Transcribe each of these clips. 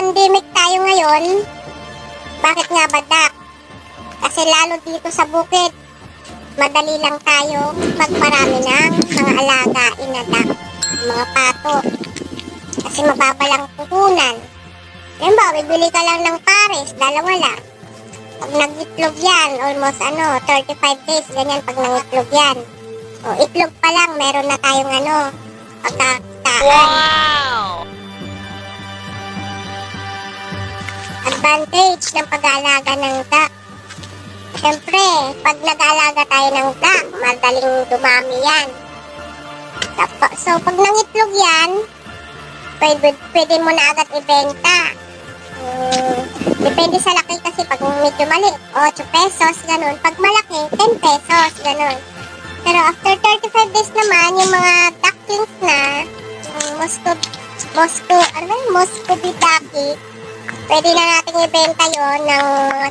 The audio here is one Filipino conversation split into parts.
pandemic tayo ngayon, bakit nga ba, Dak? Kasi lalo dito sa bukid, madali lang tayo magparami ng mga alagain na, Dak. Mga pato. Kasi mababa lang puhunan. Yan ba, bibili ka lang ng pares, dalawa lang. Pag nag-itlog yan, almost 35 days, ganyan pag nang-itlog yan. O, itlog pa lang, meron na tayong pagkakitaan. Wow! Advantage ng pag-aalaga ng duck. Siyempre, pag nag-aalaga tayo ng duck, madaling dumami yan. So, pag nangitlog yan, pwede mo na agad ibenta. Depende sa laki kasi pag medyo maliit, 8 pesos, ganun. Pag malaki, 10 pesos, ganun. Pero after 35 days naman, yung mga ducklings na, Muscovy ducky, pwede na natin ibenta yon ng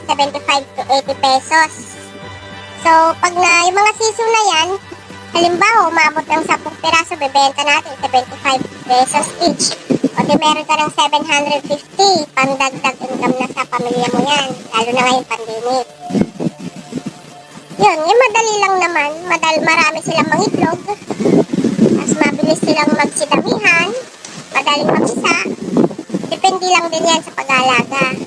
75 to 80 pesos. So, pag yung mga siso na yan, halimbawa, umabot ng 10 piraso, bebenta natin 75 pesos each. O di meron ka ng 750, pandagdag income na sa pamilya mo yan, lalo na ngayon pandemic. Yun, yung madali lang naman, marami silang mangitlog, mas mabilis silang magsidamihan, madaling mag-isa, depende lang din yan sa pag-aalaga.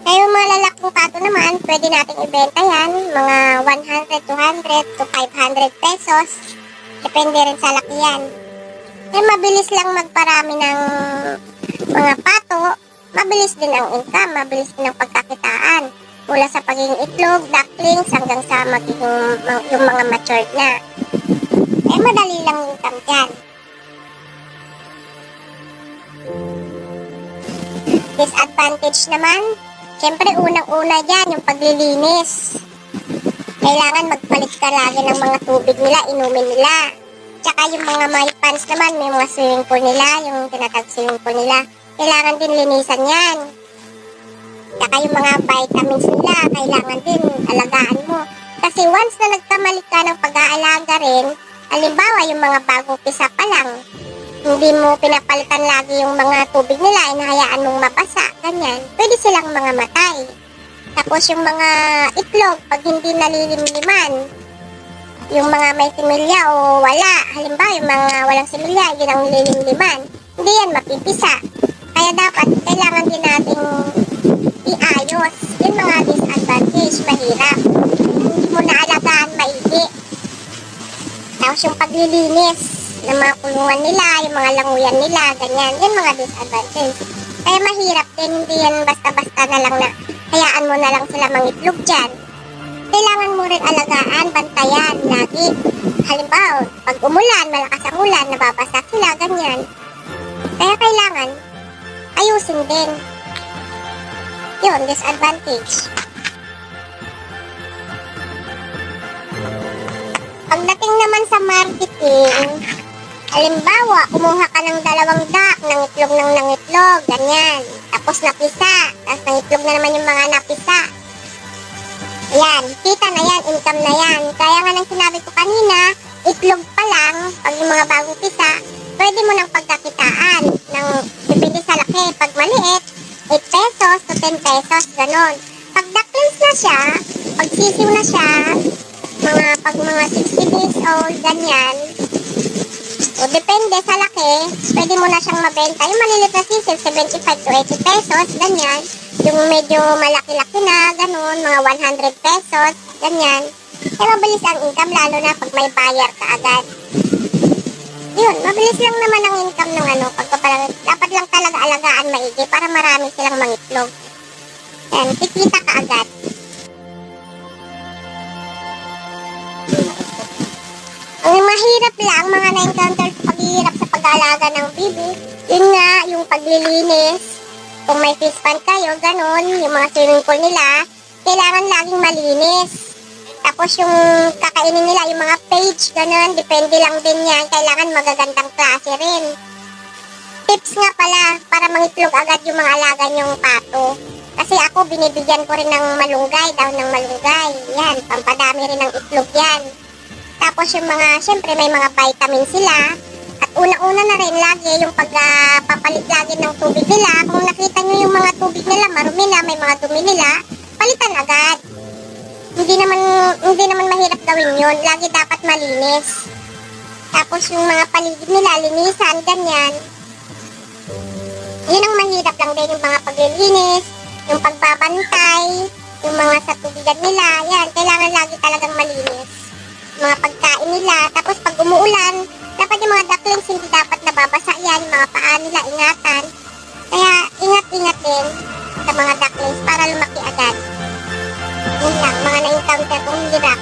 Kaya yung mga lalaking pato naman, pwede natin ibenta yan, mga 100, 200 to 500 pesos, depende rin sa laki yan. Kaya mabilis lang magparami ng mga pato, mabilis din ang income, mabilis din ang pagkakitaan. Mula sa pagiging itlog, ducklings, hanggang sa yung mga matured na. Madali lang income dyan. Disadvantage naman, syempre unang-una dyan, yung paglilinis. Kailangan magpalit ka lagi ng mga tubig nila, inumin nila. Tsaka yung mga may pans naman, may mga swimming pool nila, yung tinatag swimming pool nila, kailangan din linisan yan. Tsaka yung mga vitamins nila, kailangan din alagaan mo. Kasi once na nagkamali ka ng pag-aalaga rin, halimbawa yung mga bagong pisa pa lang, hindi mo pinapalitan lagi yung mga tubig nila, inahayaan mong mabasa, ganyan, pwede silang mga matay. Tapos yung mga itlog, pag hindi nalilimliman, yung mga may similya o wala, halimbawa yung mga walang similya, yun ang nililimliman, hindi yan mapipisa. Kaya dapat, kailangan din nating iayos. Yung mga disadvantage, mahirap. Hindi mo naalagaan maigi. Tapos yung paglilinis ng mga kulungan nila, yung mga languyan nila, ganyan. Yung mga disadvantage. Kaya mahirap din, hindi yan basta-basta na lang na hayaan mo na lang sila mangitlog dyan. Kailangan mo rin alagaan, bantayan, lagi. Halimbawa, pag umulan, malakas ang ulan, nababasa sila, ganyan. Kaya kailangan ayusin din. Yun, disadvantage. Pagdating naman sa marketing, halimbawa, kumuha ka ng 2 duck, nangitlog ng nangitlog, ganyan. Tapos napisa, tapos nangitlog na naman yung mga napisa. Ayan, kita na yan, income na yan. Kaya nga nang sinabi ko kanina, itlog pa lang, pag yung mga bagong pisa, pwede mo nang pagkakitaan. Depende sa laki, pag maliit, 8 pesos to 10 pesos, ganon. Pag ducklings na siya, pag sisiw na siya, pag mga 60 days old, ganyan, o depende sa laki, pwede mo na siyang mabenta. Yung maliliit na sisiw, 75 to 80 pesos, ganyan. Yung medyo malaki-laki na, ganon, mga 100 pesos, ganyan. Kaya mabilis ang income, lalo na pag may buyer ka agad. Yun, mabilis lang naman ang income ng dapat lang talaga alagaan maigi para marami silang mangitlog. Yan, kikita ka agad. Ang mahirap lang, mga na-encounter sa paghihirap sa pag-aalaga ng bibi, yun nga, yung paglilinis. Kung may fish pond kayo, ganun, yung mga swimming pool nila, kailangan laging malinis. Tapos yung kakainin nila, yung mga page, ganun, depende lang din yan. Kailangan magagandang klase rin. Tips nga pala, para mangitlog agad yung mga alaga nyong pato. Kasi ako, binibigyan ko rin ng malunggay, daw ng malunggay. Yan, pampadami rin ng itlog yan. Tapos yung mga, syempre may mga vitamin sila. At una-una na rin lagi yung pagpapalit lagi ng tubig nila. Kung nakita nyo yung yung mga tubig nila marumi na, may mga dumi nila, palitan agad. Hindi naman mahirap gawin yun. Lagi dapat malinis. Tapos yung mga paligid nila, linisan, ganyan. Yun ang mahirap lang din, yung mga paglilinis, yung pagbabantay, yung mga sa tubigan nila, yan, kailangan lagi talagang malinis. Mga pagkain nila, tapos pag umuulan, dapat yung mga ducklings hindi dapat nababasa yan, yung mga paa nila, ingatan. Kaya ingat-ingat din sa mga ducklings para lumaki agad. Yun lang, mga na-encounter kong hirap.